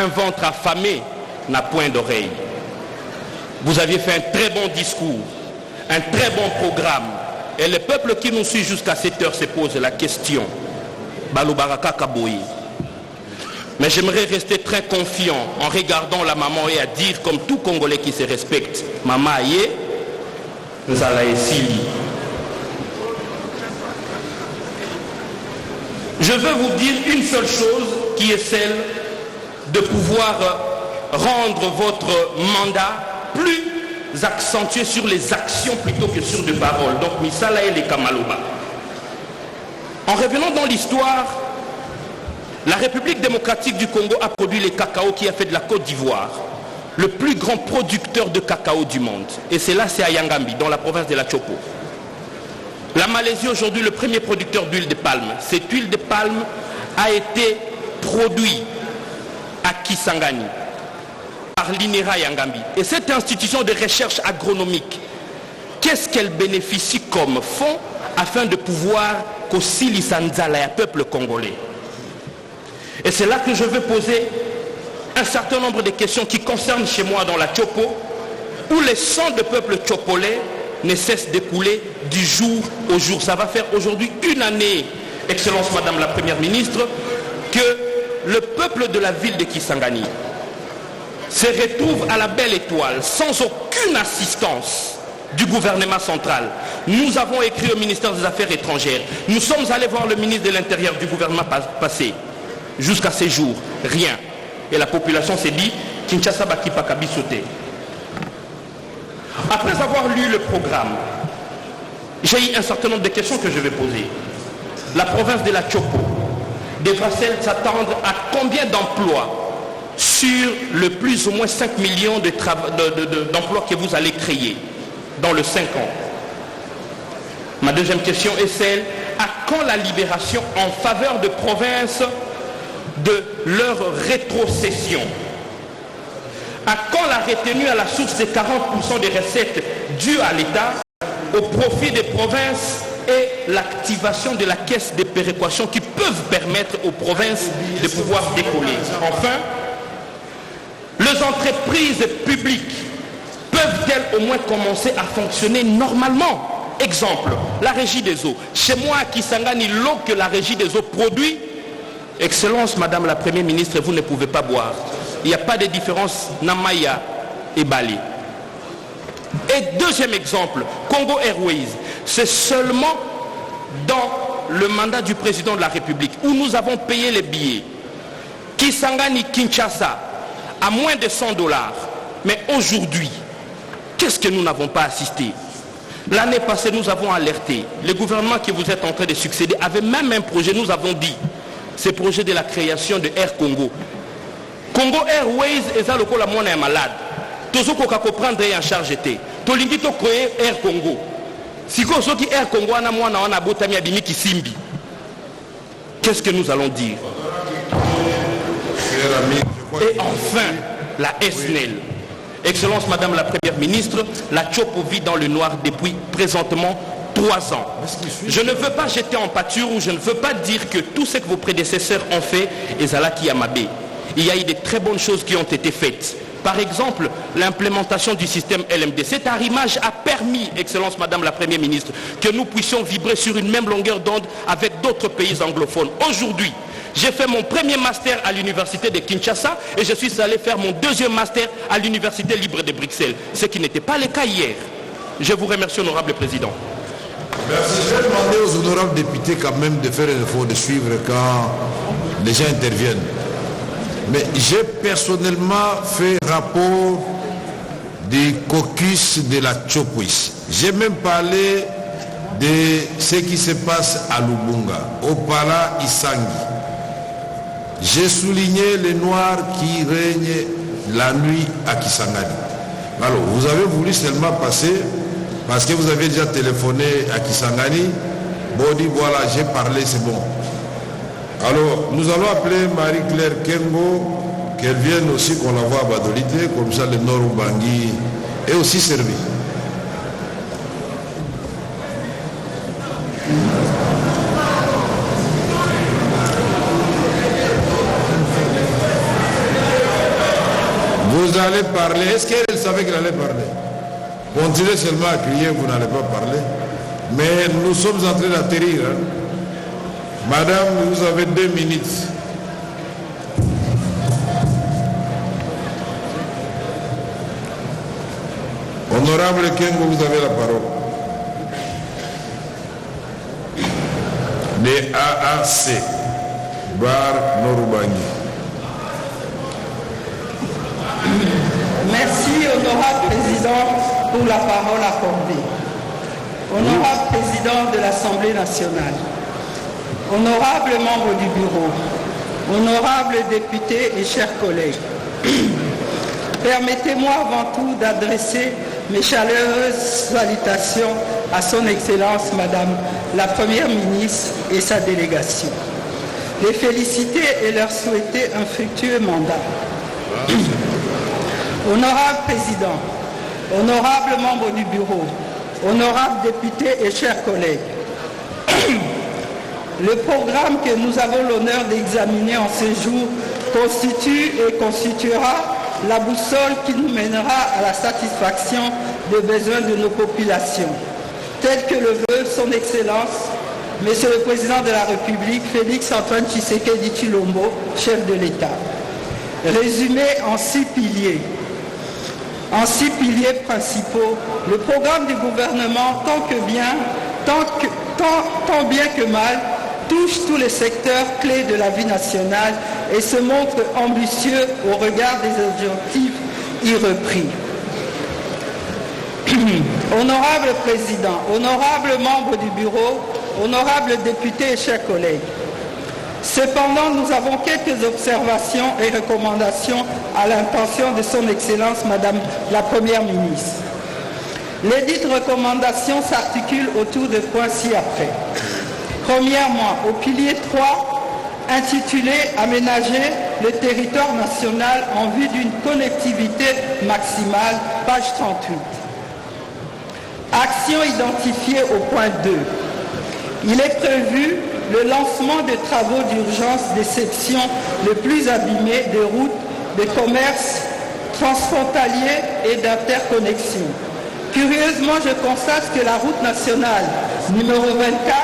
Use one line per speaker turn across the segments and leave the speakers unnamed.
Un ventre affamé n'a point d'oreille. Vous aviez fait un très bon discours, un très bon programme. Et le peuple qui nous suit jusqu'à cette heure se pose la question. Balobaraka Kaboyi. Mais j'aimerais rester très confiant en regardant la maman et à dire, comme tout Congolais qui se respecte, Maman Aye, Nzala Esili. Je veux vous dire une seule chose qui est celle de pouvoir rendre votre mandat plus accentué sur les actions plutôt que sur des paroles. Donc, Misala et les Kamaloba. En revenant dans l'histoire, la République démocratique du Congo a produit le cacao qui a fait de la Côte d'Ivoire le plus grand producteur de cacao du monde. Et c'est là, c'est à Yangambi, dans la province de la Chopo. La Malaisie, aujourd'hui, le premier producteur d'huile de palme. Cette huile de palme a été produite à Kisangani par l'INERA Yangambi. Et cette institution de recherche agronomique, qu'est-ce qu'elle bénéficie comme fonds afin de pouvoir qu'aussi Nzala et peuple congolais? Et c'est là que je veux poser un certain nombre de questions qui concernent chez moi dans la Chopo, où le sang de peuple chopolais ne cesse d'écouler du jour au jour. Ça va faire aujourd'hui une année, Excellence Madame la Première Ministre, que le peuple de la ville de Kisangani se retrouve à la Belle Étoile sans aucune assistance du gouvernement central. Nous avons écrit au ministère des Affaires étrangères. Nous sommes allés voir le ministre de l'Intérieur du gouvernement passé. Jusqu'à ces jours, rien. Et la population s'est dit, Kinshasa Bakipa Kabisote. Après avoir lu le programme, j'ai eu un certain nombre de questions que je vais poser. La province de la Chopo devra-t-elle s'attendre à combien d'emplois sur le plus ou moins 5 millions d'emplois que vous allez créer dans les 5 ans? Ma deuxième question est celle, à quand la libération en faveur de provinces de leur rétrocession? À quand la retenue à la source de 40% des recettes dues à l'État au profit des provinces et l'activation de la caisse de péréquation qui peuvent permettre aux provinces de pouvoir décoller? Enfin, les entreprises publiques peuvent-elles au moins commencer à fonctionner normalement? Exemple, la régie des eaux. Chez moi, à Kisangani, l'eau que la régie des eaux produit, Excellence Madame la Première Ministre, vous ne pouvez pas boire. Il n'y a pas de différence Namaya et Bali. Et deuxième exemple, Congo Airways. C'est seulement dans le mandat du président de la République où nous avons payé les billets. Kisangani, Kinshasa, à moins de $100. Mais aujourd'hui, qu'est-ce que nous n'avons pas assisté? L'année passée, nous avons alerté. Le gouvernement que vous êtes en train de succéder avait même un projet, nous avons dit. Ce projet de la création de Air Congo. Congo Airways est là le coup la monnaie est malade. Tous ceux qui prendre en charge était. Tolingi to créer Air Congo. Si ceux qui Air Congo ana mwana wana botami abimi kisimbi. Qu'est-ce que nous allons dire? Et enfin, la SNEL. Excellence Madame la Première Ministre, la Chopo vit dans le noir depuis présentement 3 ans. Je ne veux pas jeter en pâture ou je ne veux pas dire que tout ce que vos prédécesseurs ont fait est Zalaki Yamabé. Il y a eu de très bonnes choses qui ont été faites. Par exemple, l'implémentation du système LMD. Cet arrimage a permis, Excellence Madame la Première Ministre, que nous puissions vibrer sur une même longueur d'onde avec d'autres pays anglophones. Aujourd'hui, j'ai fait mon premier master à l'université de Kinshasa et je suis allé faire mon deuxième master à l'université libre de Bruxelles, ce qui n'était pas le cas hier. Je vous remercie, honorable président.
Merci. Je vais demander aux honorables députés quand même de faire un effort de suivre quand les gens interviennent. Mais j'ai personnellement fait rapport du caucus de la Chopuis. J'ai même parlé de ce qui se passe à Lubunga, au Pala Isangi. J'ai souligné les Noirs qui règnent la nuit à Kisangani. Alors, vous avez voulu seulement passer parce que vous avez déjà téléphoné à Kisangani. Bon, dit voilà, j'ai parlé, c'est bon. Alors, nous allons appeler Marie-Claire Kengo, qu'elle vienne aussi, qu'on la voit à Badolité, comme ça le Nord Ubangi est aussi servi. vous allez parler. Est-ce qu'elle savait qu'elle allait parler? Continuez seulement à crier, vous n'allez pas parler. Mais nous sommes en train d'atterrir. Hein. Madame, vous avez 2 minutes. Honorable Kengo, vous avez la parole. Les AAC, Bar Norubangi.
Merci, honorable président, pour la parole accordée. Honorable président de l'Assemblée nationale, honorable membre du bureau, honorables députés et chers collègues, permettez-moi avant tout d'adresser mes chaleureuses salutations à son Excellence Madame la Première ministre et sa délégation. Les féliciter et leur souhaiter un fructueux mandat. Honorable président, honorables membres du bureau, honorables députés et chers collègues, le programme que nous avons l'honneur d'examiner en ce jour constitue et constituera la boussole qui nous mènera à la satisfaction des besoins de nos populations, tel que le veut son Excellence, Monsieur le Président de la République, Félix Antoine Tshisekedi Tshilombo, chef de l'État. Résumé en 6 piliers. En 6 piliers principaux, le programme du gouvernement, tant bien que mal, touche tous les secteurs clés de la vie nationale et se montre ambitieux au regard des objectifs y repris. Honorable Président, honorables membres du bureau, honorables députés et chers collègues, cependant, nous avons quelques observations et recommandations à l'intention de son Excellence Madame la Première ministre. Les dites recommandations s'articulent autour de points ci-après. Premièrement, au pilier 3, intitulé « Aménager le territoire national en vue d'une connectivité maximale », page 38. Action identifiée au point 2. Il est prévu le lancement des travaux d'urgence des sections les plus abîmées des routes, des commerces transfrontaliers et d'interconnexion. Curieusement, je constate que la route nationale numéro 24,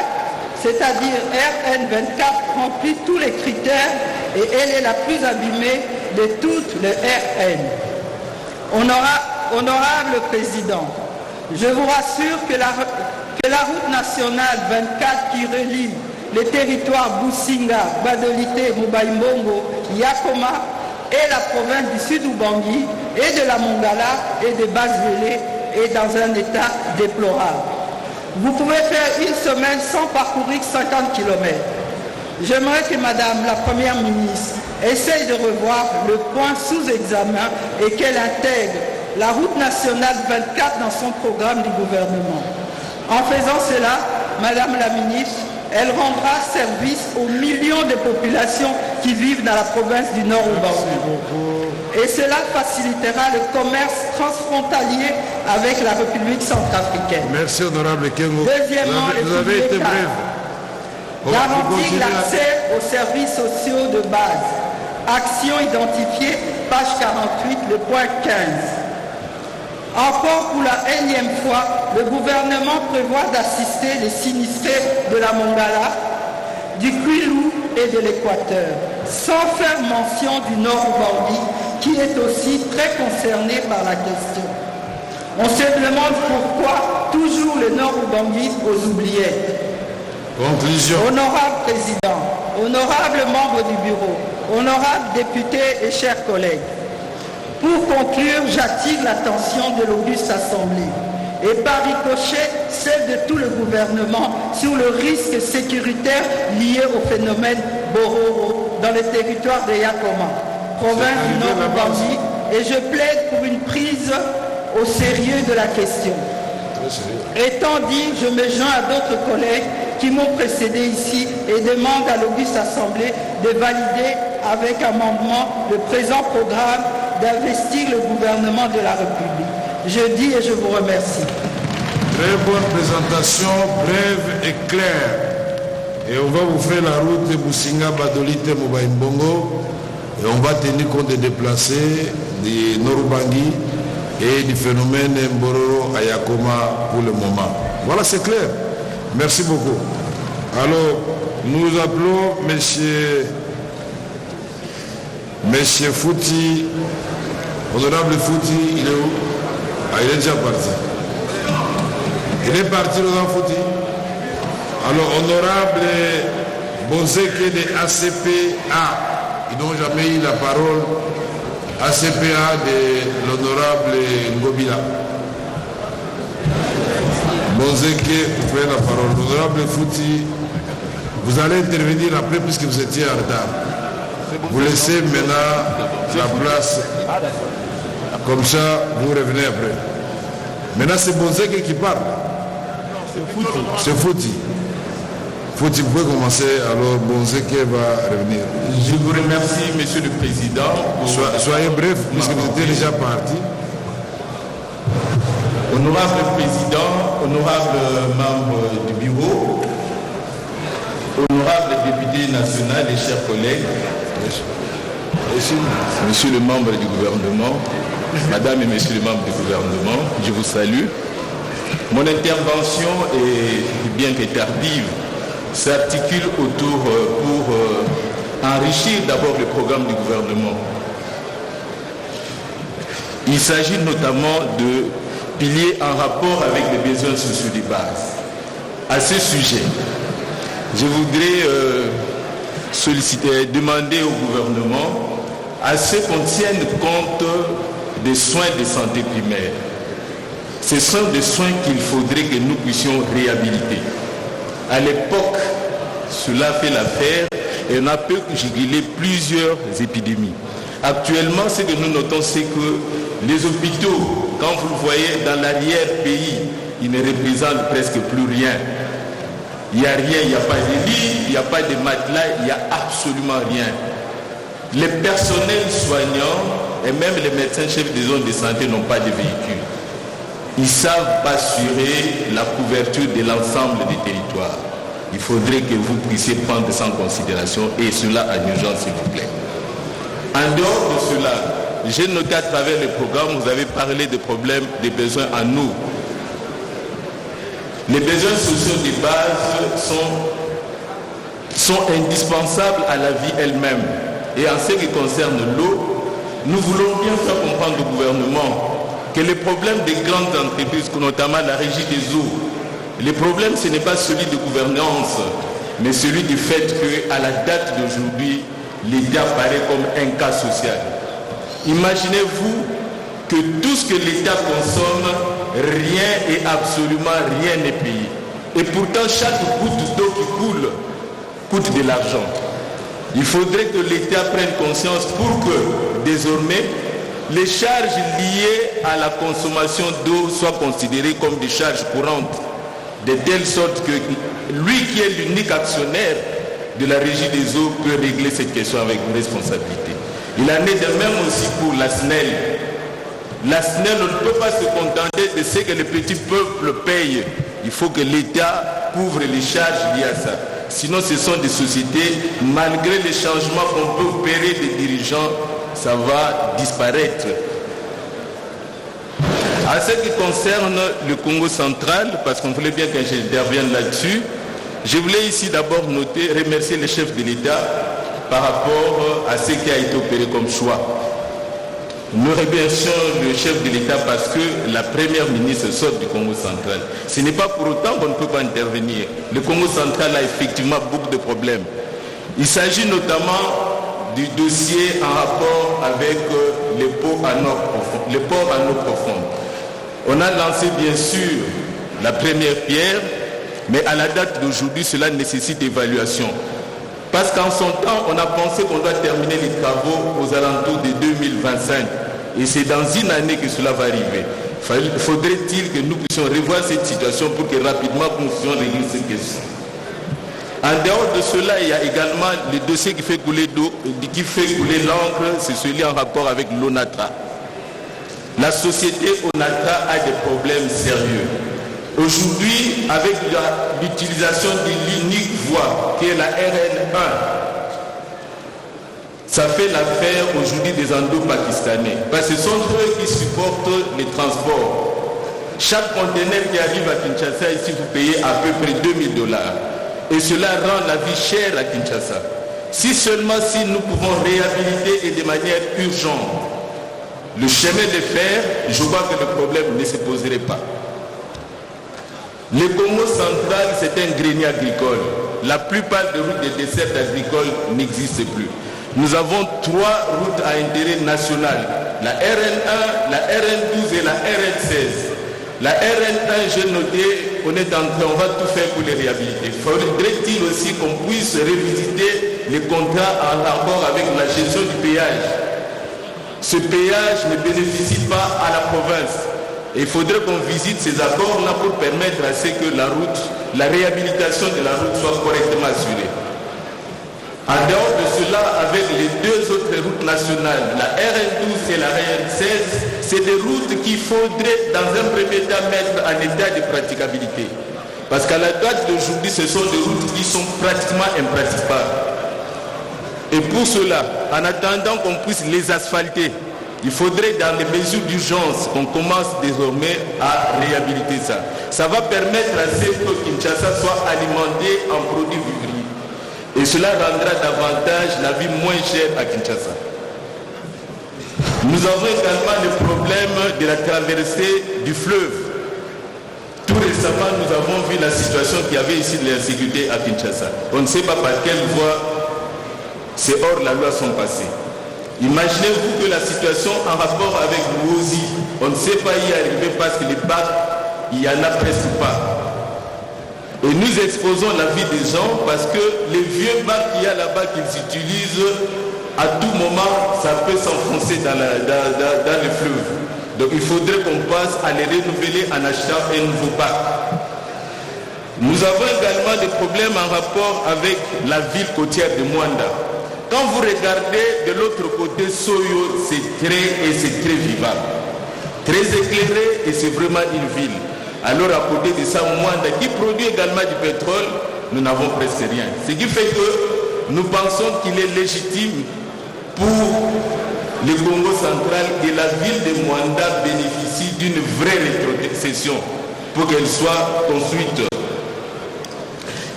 c'est-à-dire RN24, remplit tous les critères et elle est la plus abîmée de toutes les RN. Honorable Président, je vous rassure que la route nationale 24 qui relie les territoires Businga, Badolité, Mobaimbongo, Yakoma et la province du Sud-Ubangi et de la Mongala et de Basse-Vélé est dans un état déplorable. Vous pouvez faire une semaine sans parcourir 50 km. J'aimerais que Madame la Première ministre essaye de revoir le point sous examen et qu'elle intègre la route nationale 24 dans son programme du gouvernement. En faisant cela, Madame la ministre, elle rendra service aux millions de populations qui vivent dans la province du Nord-Ubangi. Et cela facilitera le commerce transfrontalier avec la République centrafricaine.
Merci, honorable Kengo.
Deuxièmement,
vous avez été bref.
Garantir l'accès aux services sociaux de base. Action identifiée, page 48, le point 15. Encore pour la énième fois, le gouvernement prévoit d'assister les sinistrés de la Mongala, du Kwilu et de l'Équateur, sans faire mention du Nord-Ubangi, qui est aussi très concerné par la question. On se demande pourquoi toujours le Nord-Ubangi aux oubliettes.
Conclusion.
Honorable Président, honorables membres du bureau, honorables députés et chers collègues, pour conclure, j'attire l'attention de l'auguste Assemblée et par ricochet celle de tout le gouvernement sur le risque sécuritaire lié au phénomène Bororo dans le territoire de Yakoma, province du Nord-Ubangi, et je plaide pour une prise au sérieux de la question. Étant dit, je me joins à d'autres collègues qui m'ont précédé ici et demande à l'auguste Assemblée de valider avec amendement le présent programme d'investir le gouvernement de la République. Je dis et je vous remercie.
Très bonne présentation, brève et claire. Et on va vous faire la route de Businga, Badolite, Mobaimbongo. Et on va tenir compte des déplacés, des Norubangi et du phénomène Mbororo Ayakoma pour le moment. Voilà, c'est clair. Merci beaucoup. Alors, nous appelons Monsieur Fouti, honorable Fouti, il est où? Ah, il est déjà parti. Il est parti, l'honorable Fouti. Alors, honorable Bonzeke de ACPA, ils n'ont jamais eu la parole. ACPA de l'honorable Ngobila. Bonzeke, vous prenez la parole. L'honorable Fouti, vous allez intervenir après puisque vous étiez en retard. Vous laissez maintenant la place. Comme ça, vous revenez après. Maintenant, c'est Bonzeke qui parle. C'est Fouti. Fouti, vous pouvez commencer. Alors, Bonzeke va revenir.
Je vous remercie, Monsieur le Président.
Soyez bref, puisque vous étiez déjà parti.
Honorable Président, honorable membre du bureau, honorable député national et chers collègues, Monsieur le membre du gouvernement, Madame et Messieurs les membres du gouvernement, je vous salue. Mon intervention, bien que tardive, s'articule autour pour enrichir d'abord le programme du gouvernement. Il s'agit notamment de piliers en rapport avec les besoins sociaux de base. À ce sujet, je voudrais demander au gouvernement à ce qu'on tienne compte des soins de santé primaire. Ce sont des soins qu'il faudrait que nous puissions réhabiliter. À l'époque, cela fait l'affaire et on a pu juguler plusieurs épidémies. Actuellement, ce que nous notons, c'est que les hôpitaux, quand vous le voyez dans l'arrière-pays, ils ne représentent presque plus rien. Il n'y a rien, il n'y a pas de lit, il n'y a pas de matelas, il n'y a absolument rien. Les personnels soignants et même les médecins chefs des zones de santé n'ont pas de véhicules. Ils savent assurer la couverture de l'ensemble des territoires. Il faudrait que vous puissiez prendre ça en considération et cela en urgence, s'il vous plaît. En dehors de cela, j'ai noté à travers le programme, vous avez parlé des problèmes, des besoins en eau. Les besoins sociaux de base sont indispensables à la vie elle-même. Et en ce qui concerne l'eau, nous voulons bien faire comprendre au gouvernement que les problèmes des grandes entreprises, notamment la régie des eaux, le problème ce n'est pas celui de gouvernance, mais celui du fait qu'à la date d'aujourd'hui, l'État paraît comme un cas social. Imaginez-vous que tout ce que l'État consomme, rien et absolument rien n'est payé. Et pourtant, chaque goutte d'eau qui coule coûte de l'argent. Il faudrait que l'État prenne conscience pour que, désormais, les charges liées à la consommation d'eau soient considérées comme des charges courantes, de telle sorte que lui qui est l'unique actionnaire de la régie des eaux peut régler cette question avec responsabilité. Il en est de même aussi pour la SNEL. La SNEL, on ne peut pas se contenter de ce que le petit peuple paye. Il faut que l'État couvre les charges liées à ça. Sinon, ce sont des sociétés, malgré les changements qu'on peut opérer des dirigeants, ça va disparaître. À ce qui concerne le Congo central, parce qu'on voulait bien que j'intervienne là-dessus, je voulais ici d'abord remercier les chefs de l'État par rapport à ce qui a été opéré comme choix. Nous remercions le chef de l'État parce que la première ministre sort du Congo central. Ce n'est pas pour autant qu'on ne peut pas intervenir. Le Congo central a effectivement beaucoup de problèmes. Il s'agit notamment du dossier en rapport avec les ports en eau profonde. On a lancé bien sûr la première pierre, mais à la date d'aujourd'hui, cela nécessite évaluation. Parce qu'en son temps, on a pensé qu'on doit terminer les travaux aux alentours de 2025. Et c'est dans une année que cela va arriver. Faudrait-il que nous puissions revoir cette situation pour que rapidement nous puissions régler ces questions. En dehors de cela, il y a également le dossier qui fait couler l'encre, c'est celui en rapport avec l'ONATRA. La société ONATRA a des problèmes sérieux. Aujourd'hui, avec l'utilisation de l'unique voie qui est la RN1, Ça fait l'affaire aujourd'hui des Indo-Pakistanais. Parce que ce sont eux qui supportent les transports. Chaque conteneur qui arrive à Kinshasa, ici, vous payez à peu près $2000. Et cela rend la vie chère à Kinshasa. Si seulement si nous pouvons réhabiliter et de manière urgente le chemin de fer, je crois que le problème ne se poserait pas. Le Congo central, c'est un grenier agricole. La plupart des routes de dessert agricole n'existent plus. Nous avons 3 routes à intérêt national. La RN1, la RN12 et la RN16. La RN1, j'ai noté, on va tout faire pour les réhabiliter. Faudrait-il aussi qu'on puisse revisiter les contrats en rapport avec la gestion du péage. Ce péage ne bénéficie pas à la province. Et il faudrait qu'on visite ces accords-là pour permettre à ce que la réhabilitation de la route soit correctement assurée. En dehors de cela, avec les 2 autres routes nationales, la RN12 et la RN16, c'est des routes qu'il faudrait dans un premier temps mettre en état de praticabilité. Parce qu'à la date d'aujourd'hui, ce sont des routes qui sont pratiquement impraticables. Et pour cela, en attendant qu'on puisse les asphalter, il faudrait dans les mesures d'urgence qu'on commence désormais à réhabiliter ça. Ça va permettre à ce que Kinshasa soit alimenté en produits vivriers. Et cela rendra davantage la vie moins chère à Kinshasa. Nous avons également le problème de la traversée du fleuve. Tout récemment, nous avons vu la situation qu'il y avait ici de l'insécurité à Kinshasa. On ne sait pas par quelle voie ces hors-la-loi sont passés. Imaginez-vous que la situation en rapport avec Mouzi, on ne sait pas y arriver parce que les bacs, il n'y en a presque pas. Et nous exposons la vie des gens parce que les vieux bacs qu'il y a là-bas qu'ils utilisent, à tout moment, ça peut s'enfoncer dans le fleuve. Donc il faudrait qu'on passe à les renouveler en achetant un nouveau bac. Nous avons également des problèmes en rapport avec la ville côtière de Mwanda. Quand vous regardez de l'autre côté, Soyo, c'est très vivable, très éclairé et c'est vraiment une ville. Alors à côté de ça, Mwanda, qui produit également du pétrole, nous n'avons presque rien. Ce qui fait que nous pensons qu'il est légitime pour le Congo central que la ville de Mwanda bénéficie d'une vraie rétrocession pour qu'elle soit construite.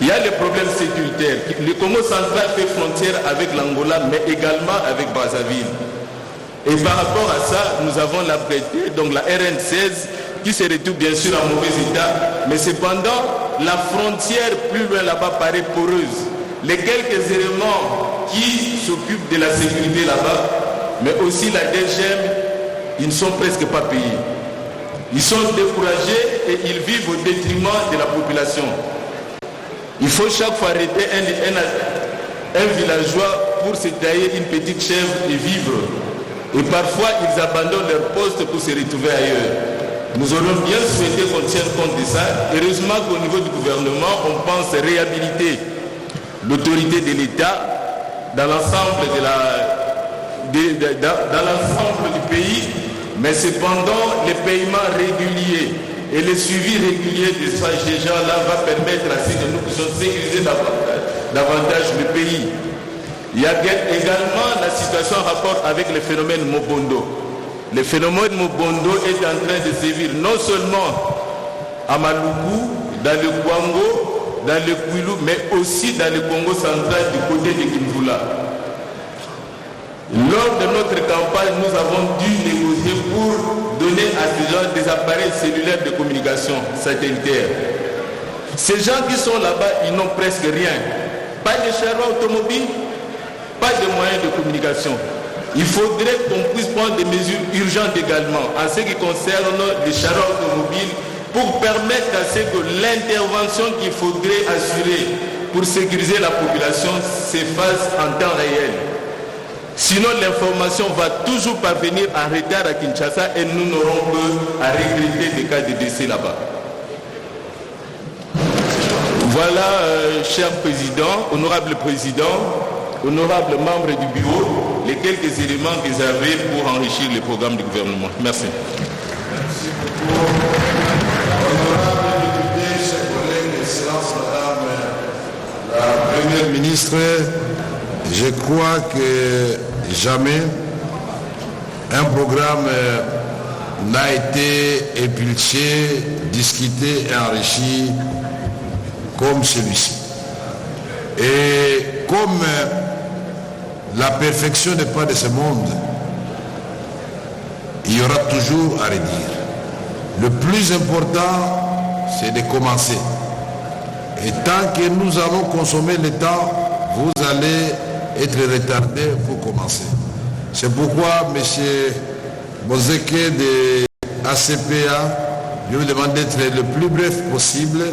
Il y a les problèmes sécuritaires. Le Congo central fait frontière avec l'Angola, mais également avec Brazzaville. Et par rapport à ça, nous avons la prêté, donc la RN16, qui se retrouve bien sûr en mauvais état, mais cependant, la frontière plus loin là-bas paraît poreuse. Les quelques éléments qui s'occupent de la sécurité là-bas, mais aussi la DGM, ils ne sont presque pas payés. Ils sont découragés et ils vivent au détriment de la population. Il faut chaque fois arrêter un villageois pour se tailler une petite chèvre et vivre. Et parfois, ils abandonnent leur poste pour se retrouver ailleurs. Nous aurions bien souhaité qu'on tienne compte de ça. Heureusement qu'au niveau du gouvernement, on pense réhabiliter l'autorité de l'État dans l'ensemble du pays, mais cependant, les paiements réguliers et le suivi régulier de ces gens-là va permettre à ce que nous puissions sécuriser davantage le pays. Il y a également la situation en rapport avec le phénomène Mobondo. Le phénomène Mobondo est en train de sévir non seulement à Maluku, dans le Kwango, dans le Kwilu, mais aussi dans le Congo central du côté de Kimvula. Lors de notre campagne, nous avons dû négocier pour donner à ces gens des appareils cellulaires de communication satellitaire. Ces gens qui sont là-bas, ils n'ont presque rien. Pas de charroi automobile, pas de moyens de communication. Il faudrait qu'on puisse prendre des mesures urgentes également en ce qui concerne les charrois automobiles pour permettre à ce que l'intervention qu'il faudrait assurer pour sécuriser la population se fasse en temps réel. Sinon, l'information va toujours parvenir en retard à Kinshasa et nous n'aurons qu'à regretter des cas de décès là-bas. Voilà, cher président, honorable membre du bureau, les quelques éléments que vous avez pour enrichir le programme du gouvernement. Merci.
Merci beaucoup. Honorable député, chers collègues, Excellence Madame la Première ministre, je crois que jamais un programme n'a été impulsé, discuté et enrichi comme celui-ci. Et comme la perfection n'est pas de ce monde, il y aura toujours à redire. Le plus important, c'est de commencer. Et tant que nous allons consommer le temps, vous allez être retardés pour commencer. C'est pourquoi, M. Bozeke de ACPA, je vous demande d'être le plus bref possible.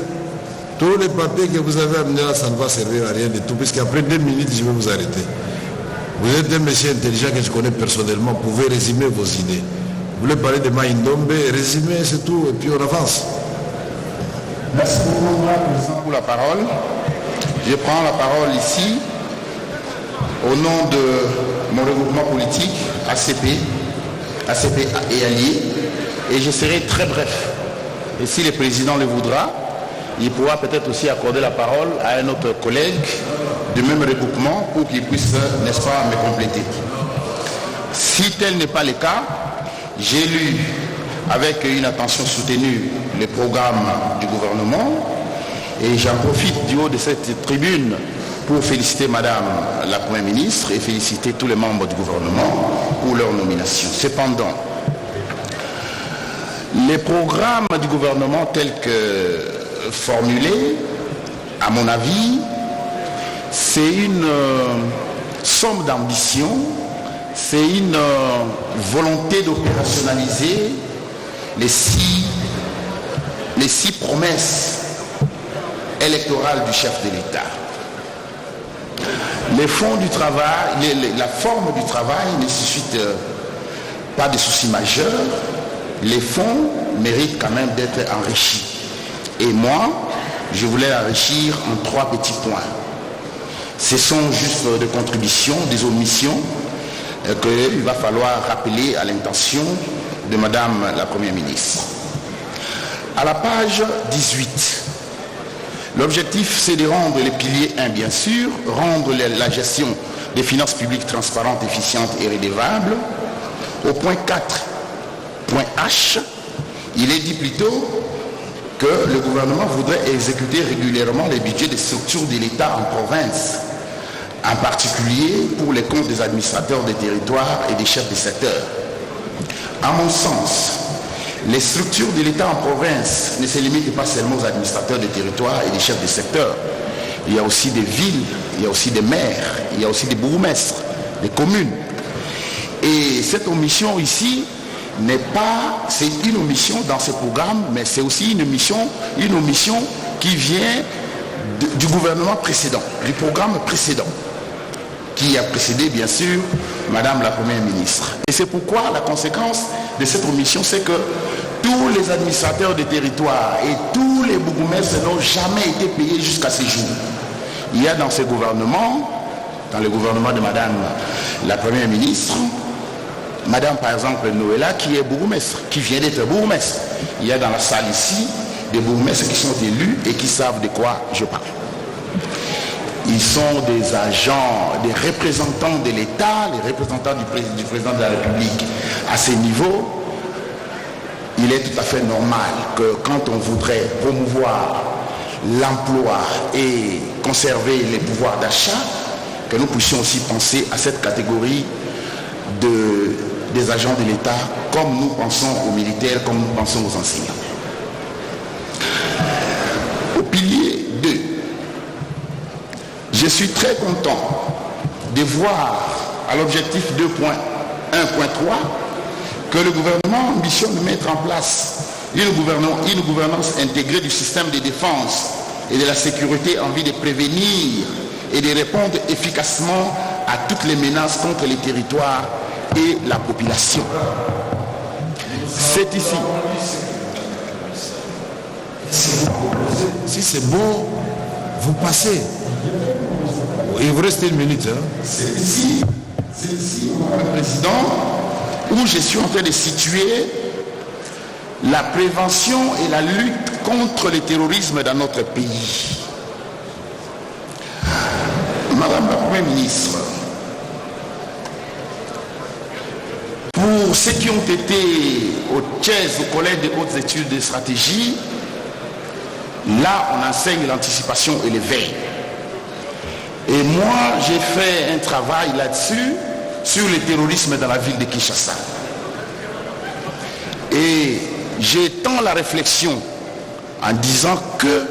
Tous les papiers que vous avez amenés là, ça ne va servir à rien du tout, puisqu'après 2 minutes, je vais vous arrêter. Vous êtes un monsieur intelligent que je connais personnellement, vous pouvez résumer vos idées. Vous voulez parler de Maïndombe, résumer, c'est tout, et puis on avance.
Merci beaucoup, Président, pour la parole. Je prends la parole ici au nom de mon regroupement politique, ACP et Alliés, et je serai très bref. Et si le Président le voudra, il pourra peut-être aussi accorder la parole à un autre collègue du même regroupement pour qu'il puisse, n'est-ce pas, me compléter. Si tel n'est pas le cas, j'ai lu avec une attention soutenue le programme du gouvernement et j'en profite du haut de cette tribune pour féliciter Madame la Première ministre et féliciter tous les membres du gouvernement pour leur nomination. Cependant, les programmes du gouvernement tels que formulés, à mon avis, c'est une somme d'ambition, c'est une volonté d'opérationnaliser les six promesses électorales du chef de l'État. Les fonds du travail, la forme du travail ne suscite pas de soucis majeurs. Les fonds méritent quand même d'être enrichis. Et moi, je voulais enrichir en 3 petits points. Ce sont juste des contributions, des omissions qu'il va falloir rappeler à l'intention de Madame la Première ministre. À la page 18, l'objectif c'est de rendre les piliers 1 bien sûr, rendre la gestion des finances publiques transparente, efficiente et redevable. Au point 4, point H, il est dit plutôt que le gouvernement voudrait exécuter régulièrement les budgets des structures de l'État en province, en particulier pour les comptes des administrateurs des territoires et des chefs de secteur. À mon sens, les structures de l'État en province ne se limitent pas seulement aux administrateurs des territoires et des chefs de secteur. Il y a aussi des villes, il y a aussi des maires, il y a aussi des bourgmestres, des communes. Et cette omission ici n'est pas, c'est une omission dans ce programme, mais c'est aussi une omission qui vient du gouvernement précédent, du programme précédent, qui a précédé bien sûr Madame la Première ministre. Et c'est pourquoi la conséquence de cette omission, c'est que tous les administrateurs des territoires et tous les bourgmestres n'ont jamais été payés jusqu'à ce jour. Il y a dans ce gouvernement, dans le gouvernement de Madame la Première ministre, Madame par exemple Noëlla qui est bourgmestre, qui vient d'être bourgmestre. Il y a dans la salle ici des bourgmestres qui sont élus et qui savent de quoi je parle. Ils sont des agents, des représentants de l'État, les représentants du président de la République. À ce niveau, il est tout à fait normal que quand on voudrait promouvoir l'emploi et conserver les pouvoirs d'achat, que nous puissions aussi penser à cette catégorie des agents de l'État, comme nous pensons aux militaires, comme nous pensons aux enseignants. Au pilier 2, je suis très content de voir à l'objectif 2.1.3 que le gouvernement ambitionne de mettre en place une gouvernance intégrée du système de défense et de la sécurité en vue de prévenir et de répondre efficacement à toutes les menaces contre les territoires et la population. C'est ici.
Si c'est bon, vous passez. Il vous reste 1 minute. Hein?
C'est ici, Madame le Président, où je suis en train de situer la prévention et la lutte contre le terrorisme dans notre pays. Madame la Première ministre, Pour ceux qui ont été au CHES, au Collège des hautes études de stratégie, là on enseigne l'anticipation et l'éveil. Et moi j'ai fait un travail là-dessus, sur le terrorisme dans la ville de Kinshasa. Et j'étends la réflexion en disant que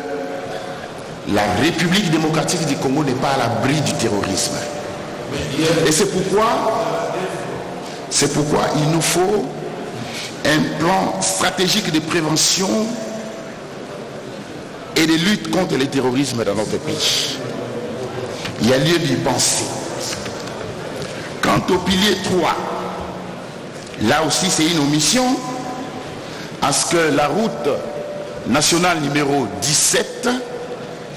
la République démocratique du Congo n'est pas à l'abri du terrorisme. Et c'est pourquoi il nous faut un plan stratégique de prévention et de lutte contre le terrorisme dans notre pays. Il y a lieu d'y penser. Quant au pilier 3, là aussi c'est une omission, à ce que la route nationale numéro 17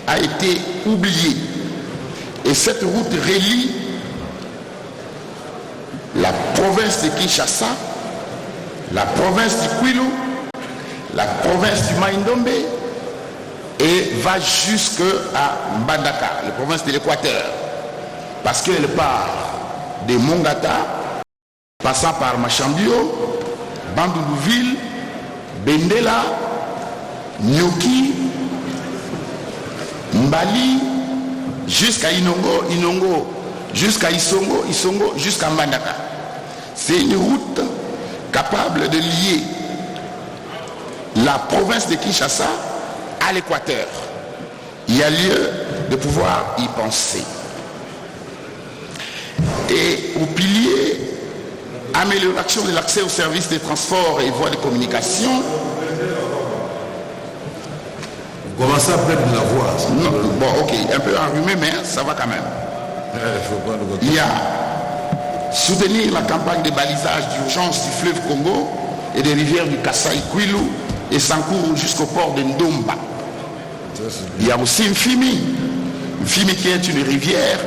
a été oubliée. Et cette route relie la province de Kinshasa, la province du Kwilu, la province du Maïndombe et va jusqu'à Mbandaka, la province de l'Équateur. Parce qu'elle part de Mongata, passant par Machambio, Bandoulouville, Bendela, Nyoki, Mbali, jusqu'à Inongo, Inongo, jusqu'à Isongo, Isongo, jusqu'à Mbandaka. C'est une route capable de lier la province de Kinshasa à l'Équateur. Il y a lieu de pouvoir y penser. Et au pilier, amélioration de l'accès aux services de transport et voies de communication.
Vous commencez à perdre la voix.
Non, bon, ok, un peu enrhumé, mais ça va quand même. Il y a soutenir la campagne de balisage d'urgence du fleuve Congo et des rivières du Kasaï, Kwilu et Sankourou jusqu'au port de Ndomba. Il y a aussi Mfimi qui est une rivière